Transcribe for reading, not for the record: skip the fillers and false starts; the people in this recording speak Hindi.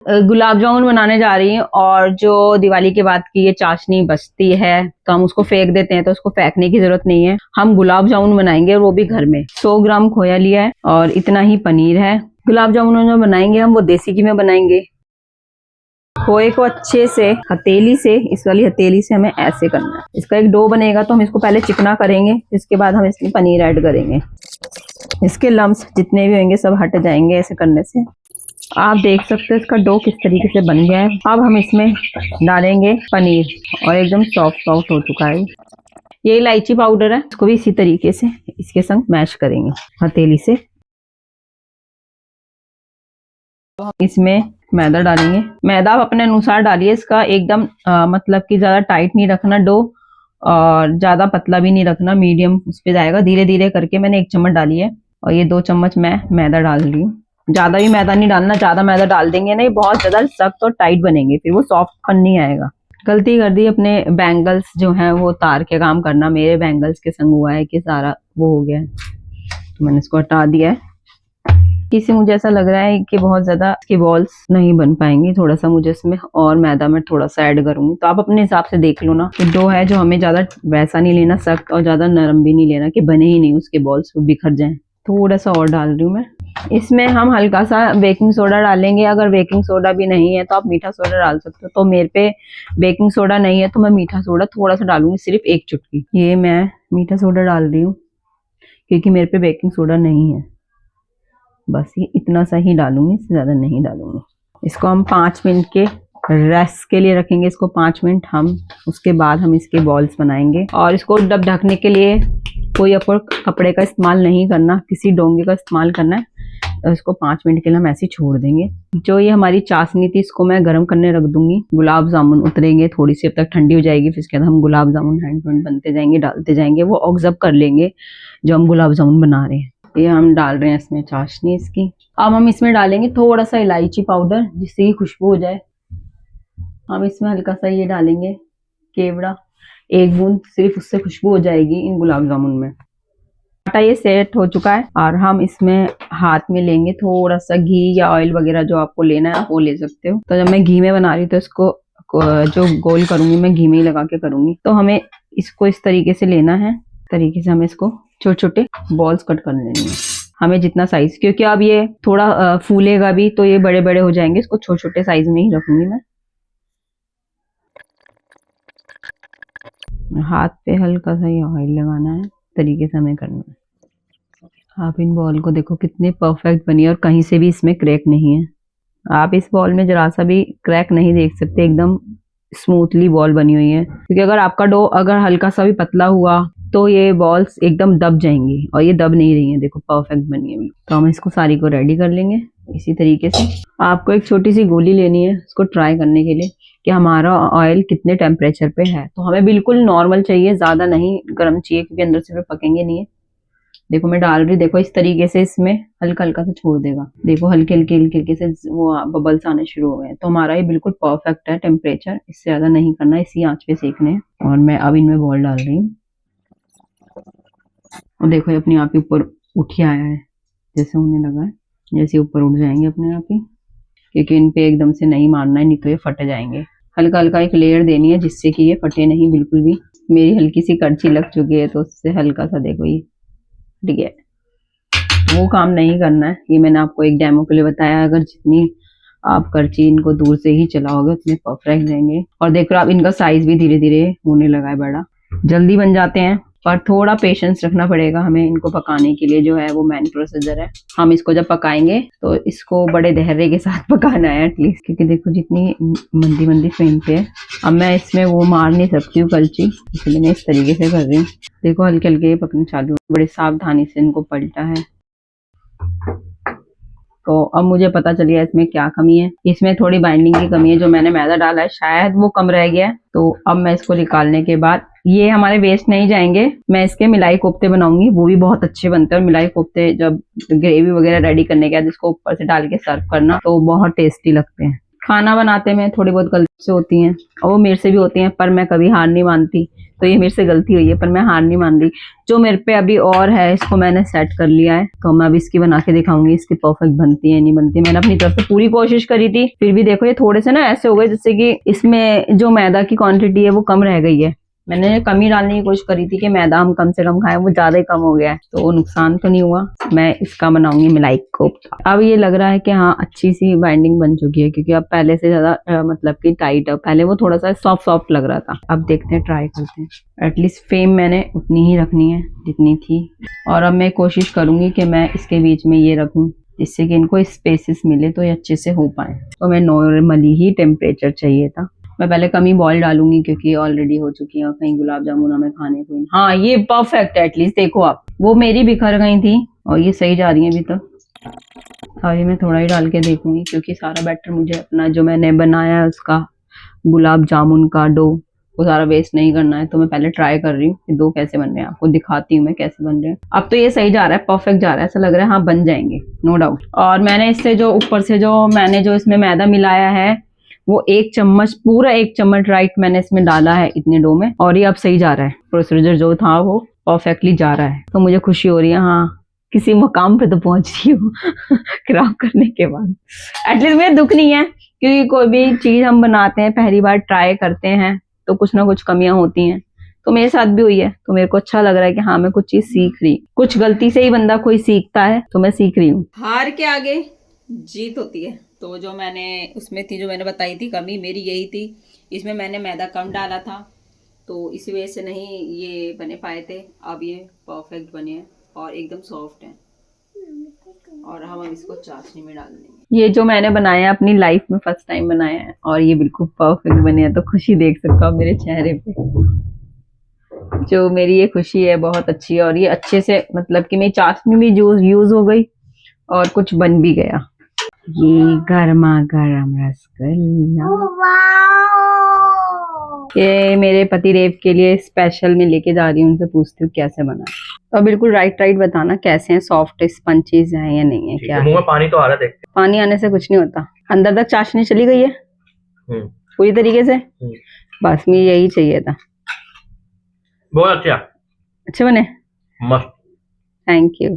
गुलाब जामुन बनाने जा रही हूँ। और जो दिवाली के बाद की ये चाशनी बचती है तो हम उसको फेंक देते हैं, तो उसको फेंकने की जरूरत नहीं है। हम गुलाब जामुन बनाएंगे और वो भी घर में। 100 ग्राम खोया लिया है और इतना ही पनीर है। गुलाब जामुन जो बनाएंगे हम वो देसी घी में बनाएंगे। खोए को अच्छे से हथेली से, इस वाली हथेली से हमें ऐसे करना है। इसका एक डो बनेगा तो हम इसको पहले चिकना करेंगे, इसके बाद हम इसमें पनीर ऐड करेंगे। इसके लम्स जितने भी होंगे सब हट जाएंगे ऐसे करने से। आप देख सकते हैं इसका डो किस तरीके से बन गया है। अब हम इसमें डालेंगे पनीर और एकदम सॉफ्ट सॉफ्ट हो चुका है। ये इलायची पाउडर है, इसको भी इसी तरीके से इसके संग मैश करेंगे हथेली से। इसमें मैदा डालेंगे। मैदा आप अपने अनुसार डालिए। इसका एकदम मतलब कि ज्यादा टाइट नहीं रखना डो और ज्यादा पतला भी नहीं रखना, मीडियम उस पे जाएगा। धीरे धीरे करके मैंने 1 चम्मच डाली है और ये 2 चम्मच मैं मैदा डाल रही हूँ। ज्यादा भी मैदा नहीं डालना, ज्यादा मैदा डाल देंगे नहीं बहुत ज्यादा सख्त और टाइट बनेंगे, फिर वो सॉफ्ट पन नहीं आएगा। गलती कर दी अपने बैंगल्स जो हैं वो तार के काम करना। मेरे बैंगल्स के संग हुआ है कि सारा वो हो गया है, तो मैंने इसको हटा दिया है। किसी मुझे ऐसा लग रहा है कि बहुत ज्यादा इसके बॉल्स नहीं बन पाएंगे, थोड़ा सा मुझे इसमें और मैदा मैं थोड़ा सा ऐड करूंगी। तो आप अपने हिसाब से देख लो ना। डो है जो हमें ज्यादा वैसा नहीं लेना सख्त और ज्यादा नरम भी नहीं लेना कि बने ही नहीं उसके बॉल्स बिखर जाएं। थोड़ा सा और डाल रही हूँ मैं। इसमें हम हल्का सा बेकिंग सोडा डालेंगे। अगर बेकिंग सोडा भी नहीं है तो आप मीठा सोडा डाल सकते हो। तो मेरे पे बेकिंग सोडा नहीं है तो मैं मीठा सोडा थोड़ा सा डालूंगी, सिर्फ 1 चुटकी। ये मैं मीठा सोडा डाल रही हूँ क्योंकि मेरे पे बेकिंग सोडा नहीं है। बस ये इतना सा ही डालूंगी, इससे ज्यादा नहीं डालूंगी। इसको हम 5 मिनट के रेस्ट के लिए रखेंगे। इसको 5 मिनट हम, उसके बाद हम इसके बॉल्स बनाएंगे। और इसको डब ढकने के लिए कोई अपर कपड़े का इस्तेमाल नहीं करना, किसी डोंगे का इस्तेमाल करना है। तो इसको 5 मिनट के लिए हम ऐसे छोड़ देंगे। जो ये हमारी चाशनी थी इसको मैं गर्म करने रख दूंगी। गुलाब जामुन उतरेंगे, थोड़ी सी अब तक ठंडी हो जाएगी, फिर इसके बाद हम gulab jamun hand to hand बनते जाएंगे, डालते जाएंगे। वो ऑब्जर्व कर लेंगे जो हम गुलाब जामुन बना रहे हैं। ये हम डाल रहे हैं इसमें चाशनी इसकी। अब हम इसमें डालेंगे थोड़ा सा इलायची पाउडर जिससे कि खुशबू हो जाए। हम इसमें हल्का सा ये डालेंगे केवड़ा, 1 बूंद, सिर्फ उससे खुशबू हो जाएगी इन गुलाब जामुन में। आटा ये सेट हो चुका है और हम इसमें हाथ में लेंगे थोड़ा सा घी या ऑयल वगैरह जो आपको लेना है वो ले सकते हो। तो जब मैं घी में बना रही हूँ तो इसको जो गोल करूंगी मैं घी में ही लगा के करूंगी। तो हमें इसको इस तरीके से लेना है, तरीके से हमें इसको छोटे छोटे बॉल्स कट कर लेनी है। हमें जितना साइज, क्योंकि अब ये थोड़ा फूलेगा भी तो ये बड़े बड़े हो जाएंगे, इसको छोटे छोटे साइज में ही रखूंगी मैं। हाथ पे हल्का सा ये ऑयल लगाना है, तरीके से हमें करना है। आप इन बॉल को देखो कितने परफेक्ट बनी है और कहीं से भी इसमें क्रैक नहीं है। आप इस बॉल में जरा सा भी क्रैक नहीं देख सकते, एकदम स्मूथली बॉल बनी हुई है। क्योंकि अगर आपका डो अगर हल्का सा भी पतला हुआ तो ये बॉल्स एकदम दब जाएंगी, और ये दब नहीं रही है, देखो परफेक्ट बनी है। तो हम इसको सारी को रेडी कर लेंगे इसी तरीके से। आपको एक छोटी सी गोली लेनी है इसको ट्राई करने के लिए कि हमारा ऑयल कितने टेम्परेचर पे है। तो हमें बिल्कुल नॉर्मल चाहिए, ज्यादा नहीं गर्म चाहिए, क्योंकि अंदर से फिर पकेंगे नहीं है। देखो मैं डाल रही, देखो इस तरीके से इसमें हल्का हल्का सा छोड़ देगा। देखो हल्के हल्के हल्के हल्के से वो बबल्स आने शुरू हो गए। तो हमारा ये बिल्कुल परफेक्ट है टेम्परेचर, इससे ज्यादा नहीं करना, इसी आंच पे सेकने हैं। और मैं अब इनमें बॉल डाल रही हूँ और देखो ये अपने आप ही ऊपर उठ ही आया है, जैसे होने लगा है, जैसे ऊपर उठ जाएंगे अपने आप ही। क्योंकि इन पे एकदम से नहीं मारना है, नहीं तो ये फट जाएंगे। हल्का हल्का एक लेयर देनी है जिससे कि ये फटे नहीं बिल्कुल भी। मेरी हल्की सी करछी लग चुकी है तो उससे हल्का सा देखो ये ठीक है, वो काम नहीं करना है। ये मैंने आपको एक डेमो के लिए बताया। अगर जितनी आप करछी इनको दूर से ही चलाओगे उतने परफेक्ट रहेंगे। और देखो आप इनका साइज भी धीरे धीरे होने लगा है बड़ा। जल्दी बन जाते हैं पर थोड़ा पेशेंस रखना पड़ेगा हमें इनको पकाने के लिए, जो है वो मेन प्रोसीजर है। हम इसको जब पकाएंगे तो इसको बड़े धैर्य के साथ पकाना है एटलीस्ट, क्योंकि देखो जितनी मंदी मंदी फ्लेम पे है। अब मैं इसमें वो मार नहीं सकती हूँ कलची, इसलिए मैं इस तरीके से कर रही हूँ। देखो हल्के हल्के पकने चालू, बड़े सावधानी से इनको पलटा है। तो अब मुझे पता चल गया इसमें क्या कमी है। इसमें थोड़ी बाइंडिंग की कमी है, जो मैंने मैदा डाला है शायद वो कम रह गया है। तो अब मैं इसको निकालने के बाद ये हमारे वेस्ट नहीं जाएंगे। मैं इसके मिलाई कोफ्ते बनाऊंगी, वो भी बहुत अच्छे बनते हैं। और मिलाई कोफ्ते जब ग्रेवी वगैरह रेडी करने के बाद इसको ऊपर से डाल के सर्व करना तो बहुत टेस्टी लगते हैं। खाना बनाते में थोड़ी बहुत गलती होती हैं और वो मेरे से भी होती हैं, पर मैं कभी हार नहीं मानती। तो ये मेरे से गलती हुई है, पर मैं हार नहीं मान रही। जो मेरे पे अभी और है इसको मैंने सेट कर लिया है, तो मैं अभी इसकी बना के दिखाऊंगी इसकी परफेक्ट बनती है नहीं बनती। मैंने अपनी तरफ से पूरी कोशिश करी थी, फिर भी देखो ये थोड़े से ना ऐसे हो गए जैसे कि इसमें जो मैदा की क्वांटिटी है वो कम रह गई है। मैंने कमी डालने की कोशिश करी थी कि मैदा हम कम से कम खाएं, वो ज्यादा ही कम हो गया है, तो नुकसान तो नहीं हुआ। मैं इसका बनाऊंगी मलाई कोफ्ता। अब ये लग रहा है कि हाँ अच्छी सी बाइंडिंग बन चुकी है, क्योंकि अब पहले से ज्यादा मतलब कि टाइट है। पहले वो थोड़ा सा सॉफ्ट सॉफ्ट लग रहा था। अब देखते हैं, ट्राई करते हैं। एटलीस्ट फ्लेम मैंने उतनी ही रखनी है जितनी थी, और अब मैं कोशिश करूंगी कि मैं इसके बीच में ये रखूं जिससे कि इनको स्पेसेस मिले तो ये अच्छे से हो पाए। तो मैं नॉर्मली ही टेम्परेचर चाहिए था। मैं पहले कम ही बॉयल डालूंगी क्योंकि ऑलरेडी हो चुकी है, कहीं गुलाब जामुन हमें खाने को। हाँ ये परफेक्ट है, एटलीस्ट देखो आप, वो मेरी बिखर गई थी और ये सही जा रही है अभी तक। अभी मैं थोड़ा ही डाल के देखूंगी क्योंकि सारा बैटर मुझे अपना जो मैंने बनाया है उसका गुलाब जामुन का डो वो सारा वेस्ट नहीं करना है। तो मैं पहले ट्राई कर रही हूँ कि दो कैसे बन रहे हैं, आपको दिखाती हूँ मैं कैसे बन रहे हैं। अब तो ये सही जा रहा है, परफेक्ट जा रहा है, ऐसा लग रहा है हाँ बन जाएंगे नो डाउट। और मैंने इससे जो ऊपर से जो मैंने जो इसमें मैदा मिलाया है वो 1 चम्मच, पूरा 1 चम्मच राइट मैंने इसमें डाला है इतने डो में, और ये अब सही जा रहा है। प्रोसीजर जो था वो परफेक्टली जा रहा है, तो मुझे खुशी हो रही है। हाँ किसी मुकाम पे तो पहुंच रही हूँ क्रैक करने के बाद। एटलीस्ट मुझे दुख नहीं है, क्योंकि कोई भी चीज हम बनाते हैं पहली बार ट्राई करते हैं तो कुछ ना कुछ कमियां होती हैं, तो मेरे साथ भी हुई है। तो मेरे को अच्छा लग रहा है कि हाँ मैं कुछ चीज सीख रही, कुछ गलती से ही बंदा कोई सीखता है, तो मैं सीख रही हूँ। हार के आगे जीत होती है। तो जो मैंने उसमें थी, जो मैंने बताई थी कमी मेरी यही थी, इसमें मैंने मैदा कम डाला था, तो इसी वजह से नहीं ये बने पाए थे। अब ये परफेक्ट बने हैं और एकदम सॉफ्ट हैं, और हम अब इसको चाशनी में डाल देंगे। ये जो मैंने बनाया है अपनी लाइफ में फर्स्ट टाइम बनाया है, और ये बिल्कुल परफेक्ट बने हैं, तो खुशी देख सकते हो मेरे चेहरे पे। जो मेरी ये खुशी है बहुत अच्छी है, और ये अच्छे से मतलब कि मेरी चाशनी भी यूज हो गई और कुछ बन भी गया। ये गर्मा गर्म रसगुल्ला ये मेरे पतिदेव के लिए स्पेशल में लेके जा रही हूँ, उनसे पूछती हूँ कैसे बना। तो बिल्कुल राइट बताना कैसे हैं, सॉफ्ट स्पंचीज हैं या नहीं है, क्या मुंह में पानी तो आ रहा है, देखते। पानी आने से कुछ नहीं होता, अंदर तक चाशनी चली गई है पूरी तरीके से। बस मुझे यही चाहिए था। बहुत अच्छा, अच्छे बने, मस्त, थैंक यू।